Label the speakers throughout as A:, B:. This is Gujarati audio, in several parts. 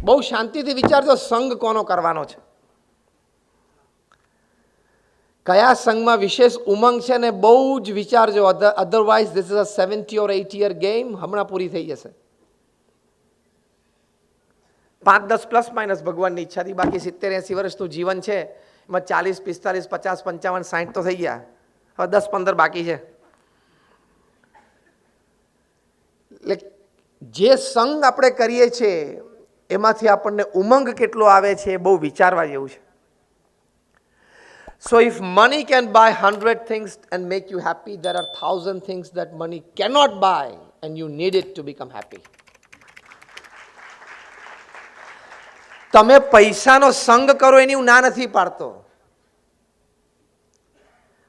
A: બહુ શાંતિથી વિચારજો સંગ કોનો કરવાનો છે, કયા સંઘમાં વિશેષ ઉમંગ છે ને બહુ જ વિચારજો. Otherwise this is a 70 or 80 year game, હમણાં પૂરી થઈ જશે. 5-10 પ્લસ માઇનસ ભગવાનની ઈચ્છાથી, બાકી 70-80 વર્ષનું જીવન છે, એમાં 40, 45, 50, 55, 60 તો થઈ ગયા, હવે 10-15 બાકી છે. એટલે જે સંગ આપણે કરીએ છીએ એમાંથી આપણને ઉમંગ કેટલો આવે છે એ બહુ વિચારવા જેવું છે. So if money can buy 100 things and make you happy, there are 1,000 things that money cannot buy and you need it to become happy. તમે પૈસાનો સંગ કરો એની હું ના નથી પાડતો.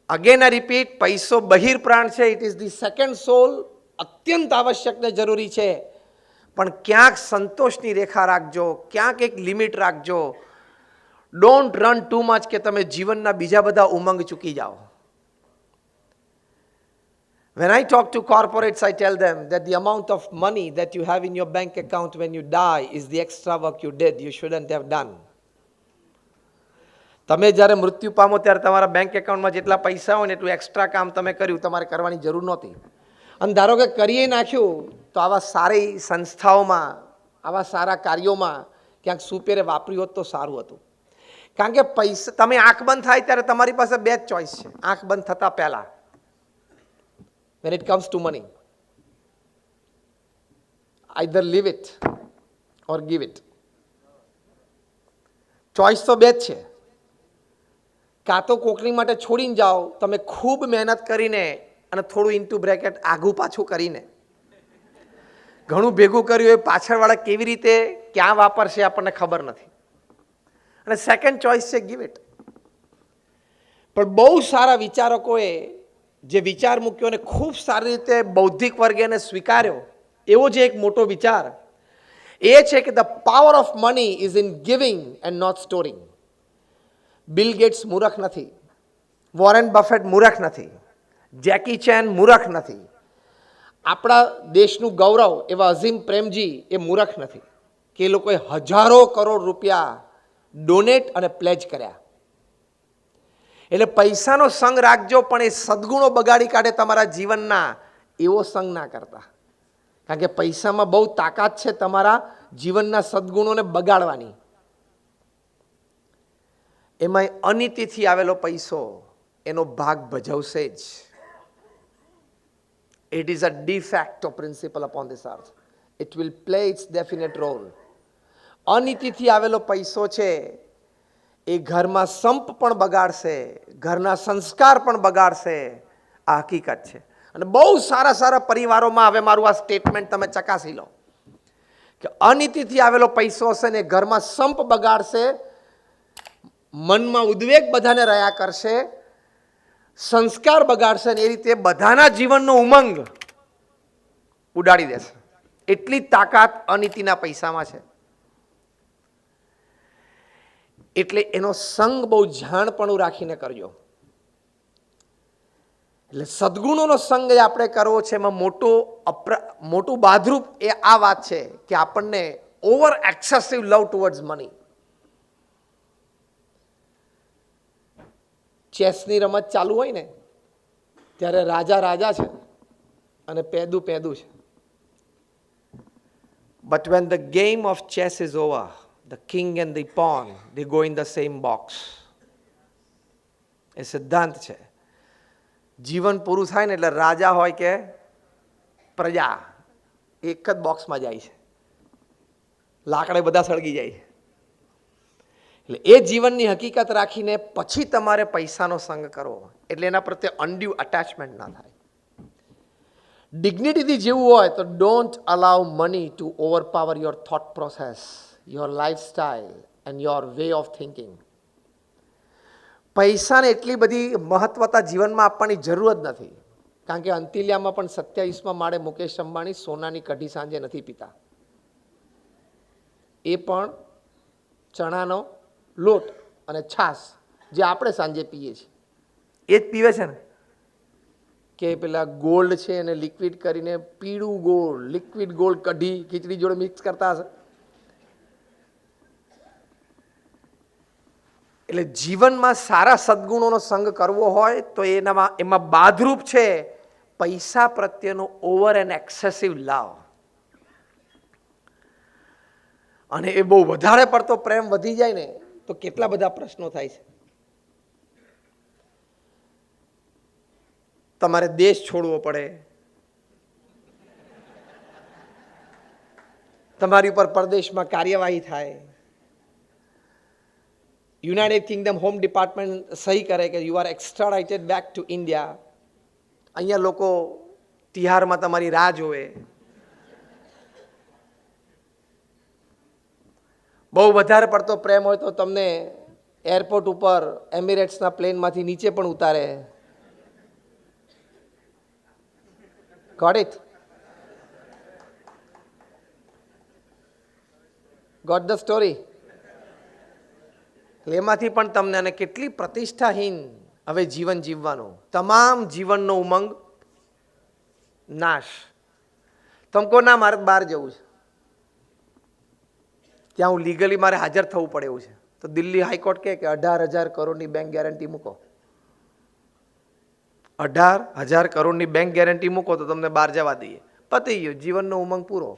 A: અગેન આઈ રિપીટ, પૈસો બહિર્પ્રાણ છે, ઇટ ઇઝ ધી સેકન્ડ સોલ, અત્યંત આવશ્યક ને જરૂરી છે, પણ ક્યાંક સંતોષની રેખા રાખજો, ક્યાંક એક લિમિટ રાખજો. ડોન્ટ રન ટુ મચ કે તમે જીવનના બીજા બધા ઉમંગ ચૂકી જાઓ. When I talk to corporates, I tell them that the amount of money that you have in your bank account when you die is the extra work you did, you shouldn't have done. તમે જ્યારે મૃત્યુ પામો ત્યારે તમારા બેંક એકાઉન્ટમાં જેટલા પૈસા હોય ને એટલું એક્સ્ટ્રા કામ તમે કર્યું, તમારે કરવાની જરૂર નહોતી. અને ધારો કે કરીએ નાખ્યું તો આવા સારી સંસ્થાઓમાં, આવા સારા કાર્યોમાં ક્યાંક સુપેરે વાપર્યું હોત તો સારું હતું. કારણ કે પૈસા, તમે આંખ બંધ થાય ત્યારે તમારી પાસે બે જ ચોઈસ છે, આંખ બંધ થતા પહેલા, when it comes to money, either leave it or give it. Choice તો બે જ છે. કાં તો કોકની માટે છોડીને જાઓ, તમે ખૂબ મહેનત કરીને અને થોડું ઇન્ટુ બ્રેકેટ આઘું પાછું કરીને ઘણું ભેગું કર્યું, એ પાછળવાળા કેવી રીતે ક્યાં વાપરશે આપણને ખબર નથી. અને સેકન્ડ ચોઈસ છે ગીવ ઇટ. પણ બહુ સારા વિચારકોએ જે વિચાર મૂક્યો અને ખૂબ સારી રીતે બૌદ્ધિક વર્ગે એને સ્વીકાર્યો, એવો જે એક મોટો વિચાર એ છે કે the power of money is in giving and not storing. Bill Gates મૂર્ખ નથી, વોરેન બફેટ મૂર્ખ નથી, જેકી ચેન મૂર્ખ નથી, આપણા દેશનું ગૌરવ એવા અઝીમ પ્રેમજી એ મૂર્ખ નથી કે એ લોકોએ હજારો કરોડ રૂપિયા ડોનેટ અને પ્લેજ કર્યા. એટલે પૈસાનો સંગ રાખજો, પણ એ સદગુણો બગાડી કાઢે તમારા જીવનના, એવો સંગ ના કરતા. કારણ કે પૈસામાં બહુ તાકાત છે તમારા જીવનના સદગુણોને બગાડવાની. એમાંય અનીતિથી આવેલો પૈસો એનો ભાગ ભજવશે જ. It is a de facto principle upon this earth. It will play its definite role. અનીતિથી આવેલો પૈસો છે એ ઘરમાં સંપ પણ બગાડશે, ઘરના સંસ્કાર પણ બગાડશે, આ હકીકત છે. અને બહુ સારા સારા પરિવારોમાં, હવે મારું આ સ્ટેટમેન્ટ તમે ચકાસી લો કે અનીતિથી આવેલો પૈસો હશે ને ઘરમાં સંપ બગાડશે, મનમાં ઉદ્વેગ બધાને રહ્યા કરશે, સંસ્કાર બગાડશે, ને એ રીતે બધાના જીવનનો ઉમંગ ઉડાડી દેશે. એટલી તાકાત અનીતિના પૈસામાં છે. એટલે એનો સંગ બહુ જાણપણું રાખીને કરજો. એટલે સદગુણોનો સંગ એ આપણે કરવો છે. એમાં મોટું બાધરૂપ એ આ વાત છે કે આપણને ઓવર એક્સેસિવ લવ ટુવર્ડ્સ મની. ચેસની રમત ચાલુ હોય ને ત્યારે રાજા રાજા છે અને પેદું પેદું છે. But when the game of chess is over, the king and the pawn, they go in the same box. એ સિદ્ધાંત છે. જીવન પૂરું થાય ને એટલે રાજા હોય કે પ્રજા એક જ બોક્સમાં જાય છે, લાકડે બધા સળગી જાય છે. એટલે એ જીવનની હકીકત રાખીને પછી તમારે પૈસાનો સંગ કરવો, એટલે એના પ્રત્યે અનડ્યુ અટેચમેન્ટ ના થાય. ડિગ્નિટીથી જીવવું હોય તો don't allow money to overpower your thought process, your lifestyle and your way of thinking. પૈસાને એટલી બધી મહત્વતા જીવનમાં આપવાની જરૂર જ નથી. કારણ કે અંતિલિયામાં પણ 27મા માળે મુકેશ અંબાણી સોનાની કઢી સાંજે નથી પીતા. એ પણ ચણાનો લોટ અને છાશ જે આપણે સાંજે પીએ છીએ એ જ પીવે છે ને. કે પેલા ગોલ્ડ છે એને લિક્વિડ કરીને પીળું gold, liquid gold kadhi khichdi જોડે મિક્સ કરતા હશે. એટલે જીવનમાં સારા સદગુણોનો સંગ કરવો હોય તો એમાં બાધરૂપ છે પૈસા પ્રત્યેનો ઓવર એન્ડ એક્સેસિવ લવ. અને એ બહુ વધારે પડતો પ્રેમ વધી જાય ને તો કેટલા બધા પ્રશ્નો થાય છે. તમારે દેશ છોડવો પડે, તમારી ઉપર પરદેશમાં કાર્યવાહી થાય, યુનાઇટેડ કિંગડમ હોમ ડિપાર્ટમેન્ટ સહી કરે કે you are extradited back to India. અહીંયા લોકો તિહારમાં તમારી રાહ જોવે. બહુ વધારે પડતો પ્રેમ હોય તો તમને એરપોર્ટ ઉપર એમિરેટ્સના પ્લેનમાંથી નીચે પણ ઉતારે. Got it? Got the story? એમાંથી પણ તમને, અને કેટલી પ્રતિષ્ઠાહીન હવે જીવન જીવવાનું. તમામ જીવનનો ઉમંગ નાશ. તમકો ના મારે બહાર જવું છે, ત્યાં હું લીગલી મારે હાજર થવું પડે એવું છે, તો દિલ્હી હાઈકોર્ટ કહે કે 18,000 કરોડની બેંક ગેરંટી મૂકો. 18,000 કરોડની બેંક ગેરંટી મૂકો તો તમને બહાર જવા દઈએ. પતી ગયો, જીવનનો ઉમંગ પૂરો.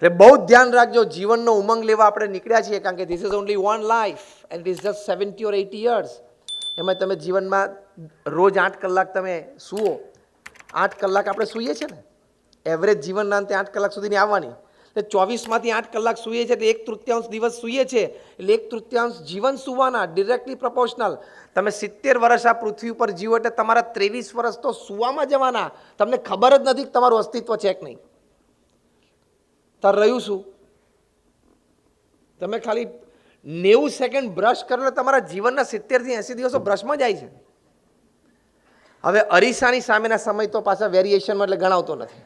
A: એટલે બહુ ધ્યાન રાખજો, જીવનનો ઉમંગ લેવા આપણે નીકળ્યા છીએ, કારણ કે this is only one life and it is just 70 or 80 years. એમાં તમે જીવનમાં રોજ 8 કલાક તમે સૂવો. 8 કલાક આપણે સૂઈએ છીએ ને, એવરેજ જીવનના અંતે 8 કલાક સુધીની આવવાની. એટલે 24માંથી 8 કલાક સૂઈએ છીએ, એટલે 1/3 દિવસ સૂઈએ છીએ, એટલે 1/3 જીવન સૂવાના, ડિરેક્ટલી પ્રપોર્શનલ. તમે 70 વર્ષ આ પૃથ્વી ઉપર જીવો એટલે તમારા 23 વર્ષ તો સૂવામાં જવાના. તમને ખબર જ નથી કે તમારું અસ્તિત્વ છે કે નહીં. તાર રહ્યું શું? તમે ખાલી 90 સેકન્ડ બ્રશ કરો એટલે તમારા જીવનના 70 થી 80 દિવસો બ્રશમાં જાય છે. હવે અરીસાની સામેના સમય તો પાછા વેરિએશનમાં એટલે ગણાવતો નથી.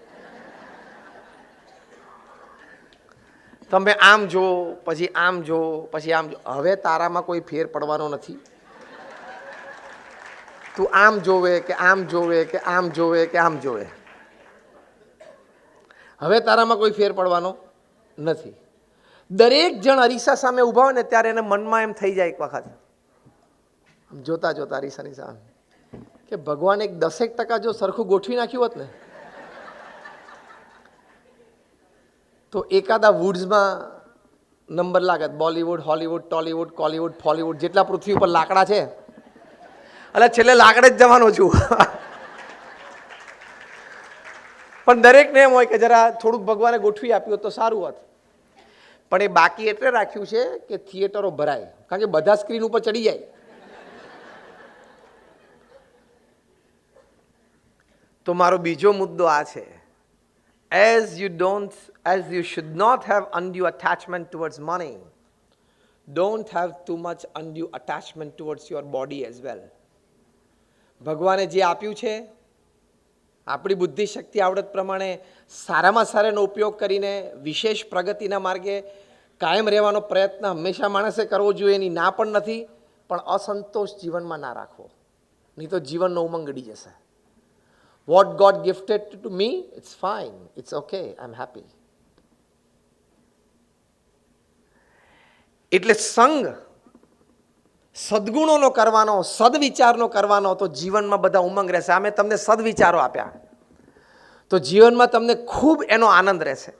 A: તમે આમ જો, પછી આમ જો, પછી આમ જો. હવે તારામાં કોઈ ફેર પડવાનો નથી. તું આમ જોવે કે આમ જોવે કે આમ જોવે કે આમ જોવે, હવે તારામાં કોઈ ફેર પડવાનો નથી. દરેક જણ અરીસા સામે ઊભા હોય ને ત્યારે એને મનમાં એમ થઈ જાય એક વખત, જોતા જોતા અરીસાની સામે, કે ભગવાન એક 10% જો સરખું ગોઠવી નાખ્યું હોત ને તો એકાદા વુડ્સમાં નંબર લાગત. બોલિવૂડ, હોલિવૂડ, ટોલિવૂડ, કોલિવૂડ, ફોલિવૂડ, જેટલા પૃથ્વી ઉપર લાકડા છે, એટલે છેલ્લે લાકડે જ જવાનો છું. પણ દરેકને એમ હોય કે જરા થોડુંક ભગવાને ગોઠવી આપ્યું તો સારું હોત. પણ એ બાકી એટલે રાખ્યું છે કે થિયેટરો ભરાય, કારણ કે બધા સ્ક્રીન ઉપર ચડી જાય. તો મારો બીજો મુદ્દો આ છે, as you should not have undue attachment towards money, don't have too much undue attachment towards your body as well. ભગવાને જે આપ્યું છે, આપણી બુદ્ધિ શક્તિ આવડત પ્રમાણે સારામાં સારાનો ઉપયોગ કરીને વિશેષ પ્રગતિના માર્ગે કાયમ રહેવાનો પ્રયત્ન હંમેશા માણસે કરવો જોઈએ. એની ના પણ નથી, પણ અસંતોષ જીવનમાં ના રાખવો, નહીં તો જીવનનો ઉમંગ ગળી જશે. What God gifted to me, it's fine, it's okay, I'm happy. એટલે સંગ સદગુણોનો કરવાનો, સદવિચારનો કરવાનો, તો જીવનમાં બધા ઉમંગ રહેશે. અમે તમને સદવિચારો આપ્યા તો જીવનમાં તમને ખૂબ એનો આનંદ રહેશે.